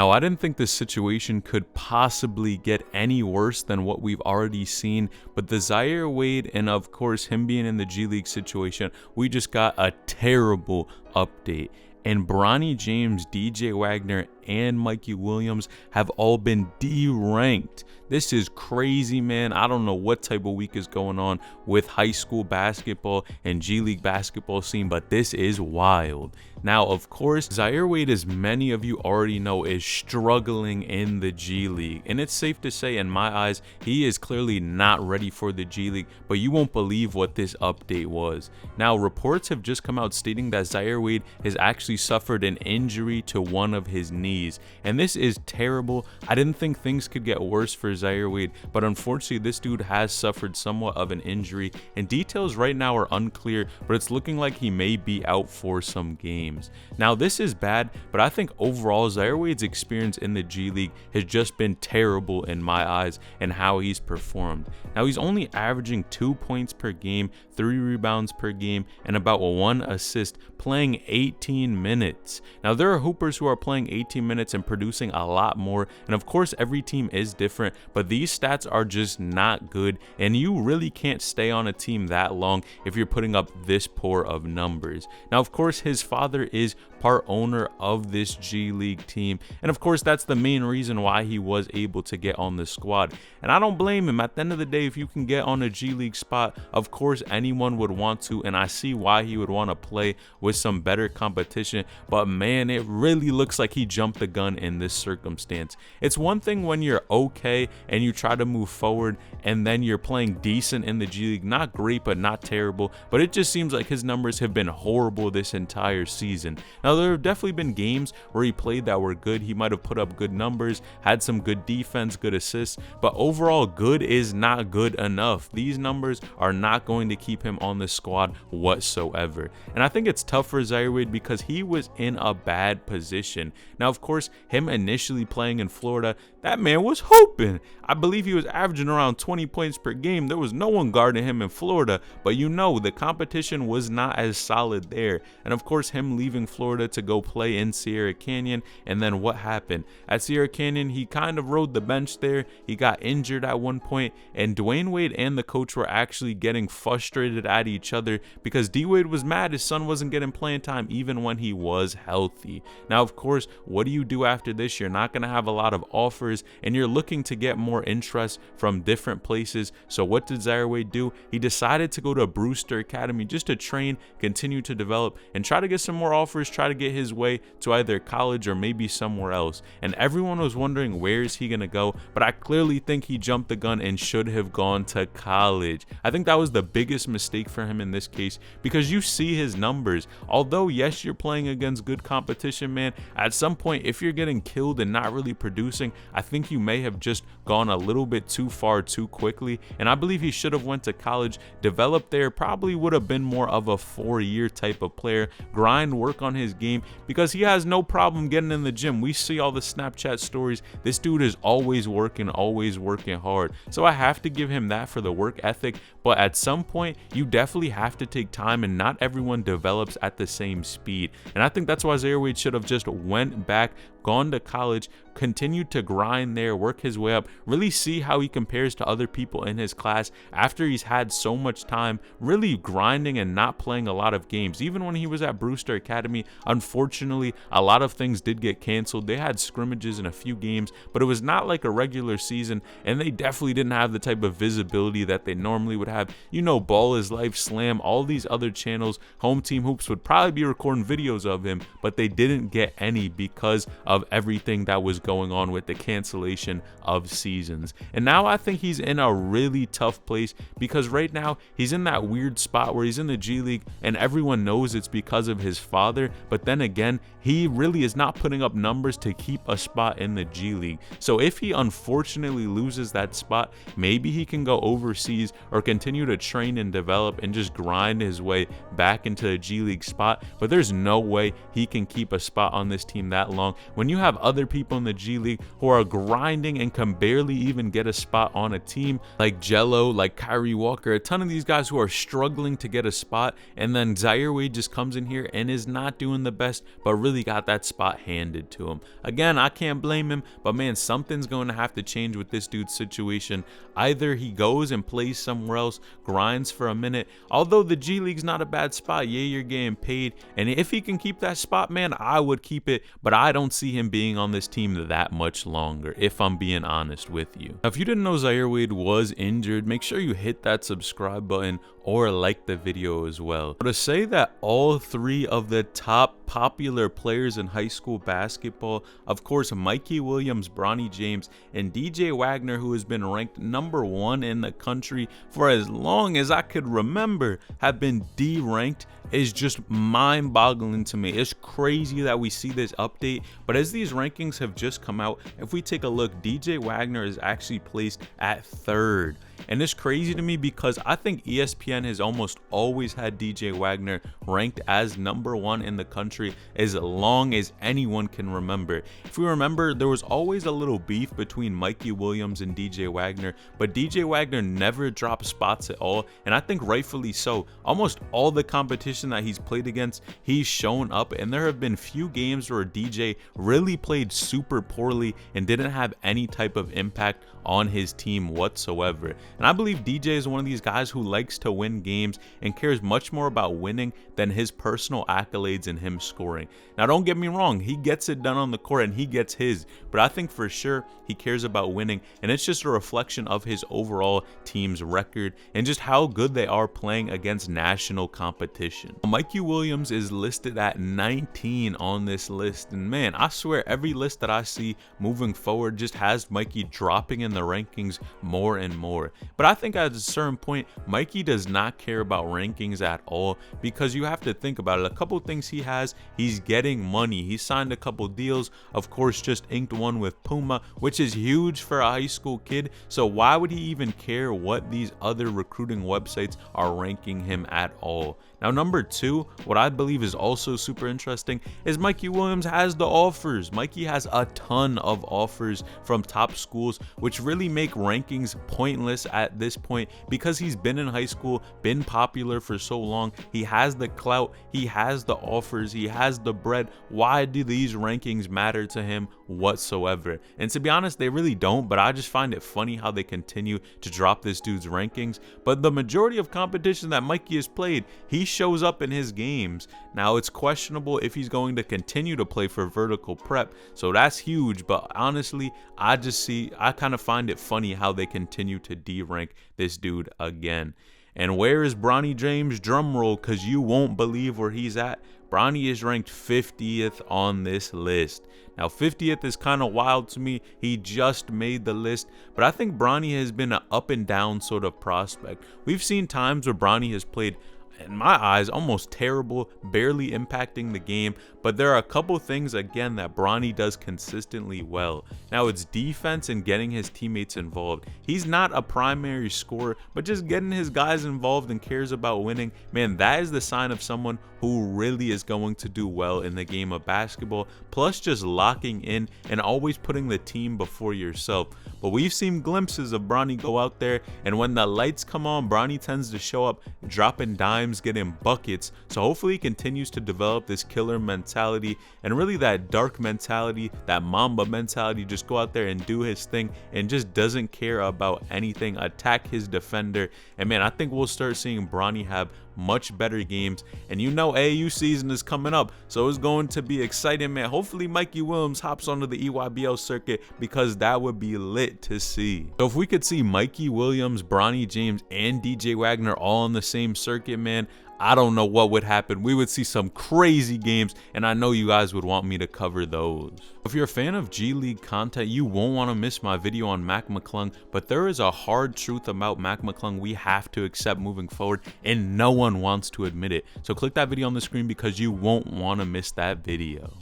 Now, I didn't think this situation could possibly get any worse than what we've already seen, but the Zaire Wade and of course him being in the G League situation, we just got a terrible update. And Bronny James, DJ Wagner, and Mikey Williams have all been deranked. This is crazy, man. I don't know what type of week is going on with high school basketball and G League basketball scene, but this is wild. Now, of course, Zaire Wade, as many of you already know, is struggling in the G League. And it's safe to say, in my eyes, he is clearly not ready for the G League, but you won't believe what this update was. Now, reports have just come out stating that Zaire Wade has actually suffered an injury to one of his knees. And this is terrible. I didn't think things could get worse for Zaire Wade, but unfortunately, this dude has suffered somewhat of an injury. And details right now are unclear, but it's looking like he may be out for some games. Now, this is bad, but I think overall Zaire Wade's experience in the G League has just been terrible in my eyes and how he's performed. Now, he's only averaging 2 points per game, 3 rebounds per game, and about 1 assist, playing 18 minutes. Now, there are hoopers who are playing 18 minutes and producing a lot more, and of course every team is different, but these stats are just not good, and you really can't stay on a team that long if you're putting up this poor of numbers. Now, of course, his father is part owner of this G League team, and of course that's the main reason why he was able to get on the squad, and I don't blame him. At the end of the day, if you can get on a G League spot, of course anyone would want to, and I see why he would want to play with some better competition, but man, it really looks like he jumped the gun in this circumstance. It's one thing when you're okay and you try to move forward and then you're playing decent in the G League, not great but not terrible, but it just seems like his numbers have been horrible this entire season. Now, there have definitely been games where he played that were good. He might have put up good numbers, had some good defense, good assists, but overall good is not good enough. These numbers are not going to keep him on the squad whatsoever. And I think it's tough for Zaire Wade because he was in a bad position. Now, of course, him initially playing in Florida, that man was hooping. I believe he was averaging around 20 points per game. There was no one guarding him in Florida, but you know, the competition was not as solid there. And of course, him leaving Florida to go play in Sierra Canyon, and then what happened? At Sierra Canyon, he kind of rode the bench there. He got injured at one point, and Dwayne Wade and the coach were actually getting frustrated at each other because D Wade was mad his son wasn't getting playing time even when he was healthy. Now, of course, what do you do after this? You're not going to have a lot of offers, and you're looking to get more interest from different places. So what did Zaire Wade do? He decided to go to Brewster Academy just to train, continue to develop, and try to get some more offers, try to get his way to either college or maybe somewhere else. And everyone was wondering, where is he going to go? But I clearly think he jumped the gun and should have gone to college. I think that was the biggest mistake for him in this case, because you see his numbers. Although, yes, you're playing against good competition, man, at some point, if you're getting killed and not really producing, I think you may have just gone a little bit too far too quickly. And I believe he should have went to college, developed there, probably would have been more of a 4-year type of player, grind, work on his game, because he has no problem getting in the gym. We see all the Snapchat stories. This dude is always working hard. So I have to give him that for the work ethic, but at some point you definitely have to take time, and not everyone develops at the same speed. And I think that's why Zaire Wade should have just went back, gone to college, continued to grind there, work his way up, really see how he compares to other people in his class after he's had so much time really grinding and not playing a lot of games. Even when he was at Brewster Academy, unfortunately, a lot of things did get canceled. They had scrimmages in a few games, but it was not like a regular season, and they definitely didn't have the type of visibility that they normally would have. You know, Ball is Life, Slam, all these other channels, Home Team Hoops would probably be recording videos of him, but they didn't get any because of everything that was going on with the cancellation of seasons. And now I think he's in a really tough place, because right now he's in that weird spot where he's in the G League and everyone knows it's because of his father, but then again, he really is not putting up numbers to keep a spot in the G League. So if he unfortunately loses that spot, maybe he can go overseas or continue to train and develop and just grind his way back into the G League spot, but there's no way he can keep a spot on this team that long. long, when you have other people in the G League who are grinding and can barely even get a spot on a team, like Jello, like Kyrie Walker, a ton of these guys who are struggling to get a spot, and then Zaire Wade just comes in here and is not doing the best, but really got that spot handed to him. Again, I can't blame him, but man, something's going to have to change with this dude's situation. Either he goes and plays somewhere else, grinds for a minute, although the G League's not a bad spot, yeah, you're getting paid, and if he can keep that spot, man, I would keep it, but I don't see him being on this team that much longer, if I'm being honest with you. Now, if you didn't know Zaire Wade was injured, make sure you hit that subscribe button or like the video as well. But to say that all three of the top popular players in high school basketball, of course Mikey Williams, Bronny James, and DJ Wagner, who has been ranked #1 in the country for as long as I could remember, have been D-ranked, is just mind-boggling to me. It's crazy that we see this update, but as these rankings have just come out, if we take a look, DJ Wagner is actually placed at 3rd. And it's crazy to me because I think ESPN has almost always had DJ Wagner ranked as #1 in the country as long as anyone can remember. If we remember, there was always a little beef between Mikey Williams and DJ Wagner, but DJ Wagner never dropped spots at all, and I think rightfully so. Almost all the competition that he's played against, he's shown up, and there have been few games where DJ really played super poorly and didn't have any type of impact on his team whatsoever. And I believe DJ is one of these guys who likes to win games and cares much more about winning than his personal accolades and him scoring. Now, don't get me wrong, he gets it done on the court and he gets his, but I think for sure he cares about winning, and it's just a reflection of his overall team's record and just how good they are playing against national competition. Mikey Williams is listed at 19 on this list, and man, I swear every list that I see moving forward just has Mikey dropping in the rankings more and more. But I think at a certain point, Mikey does not care about rankings at all, because you have to think about it. A couple things he has, he's getting money. He signed a couple deals, of course, just inked one with Puma, which is huge for a high school kid. So why would he even care what these other recruiting websites are ranking him at all? Now, #2, what I believe is also super interesting, is Mikey Williams has the offers. Mikey has a ton of offers from top schools, which really make rankings pointless at this point, because he's been in high school, been popular for so long. He has the clout, he has the offers, he has the bread. Why do these rankings matter to him whatsoever? And to be honest, they really don't, but I just find it funny how they continue to drop this dude's rankings. But the majority of competition that Mikey has played, he shows up in his games. Now, it's questionable if he's going to continue to play for vertical prep, so that's huge, but honestly, I kind of find it funny how they continue to D-rank this dude again. And where is Bronny James? Drumroll, because you won't believe where he's at. Bronny is ranked 50th on this list. Now, 50th is kind of wild to me. He just made the list, but I think Bronny has been an up and down sort of prospect. We've seen times where Bronny has played, in my eyes, almost terrible, barely impacting the game, but there are a couple things, again, that Bronny does consistently well. Now, it's defense and getting his teammates involved. He's not a primary scorer, but just getting his guys involved and cares about winning, man, that is the sign of someone who really is going to do well in the game of basketball, plus just locking in and always putting the team before yourself. But we've seen glimpses of Bronny go out there, and when the lights come on, Bronny tends to show up dropping dimes, getting buckets. So hopefully he continues to develop this killer mentality and really that dark mentality, that Mamba mentality, just go out there and do his thing and just doesn't care about anything, attack his defender. And man, I think we'll start seeing Bronny have much better games, and you know AAU season is coming up, so it's going to be exciting, man. Hopefully Mikey Williams hops onto the EYBL circuit, because that would be lit to see. So if we could see Mikey Williams, Bronny James, and DJ Wagner all on the same circuit, man, I don't know what would happen. We would see some crazy games, and I know you guys would want me to cover those. If you're a fan of G League content, you won't want to miss my video on Mac McClung, but there is a hard truth about Mac McClung we have to accept moving forward, and no one wants to admit it. So click that video on the screen, because you won't want to miss that video.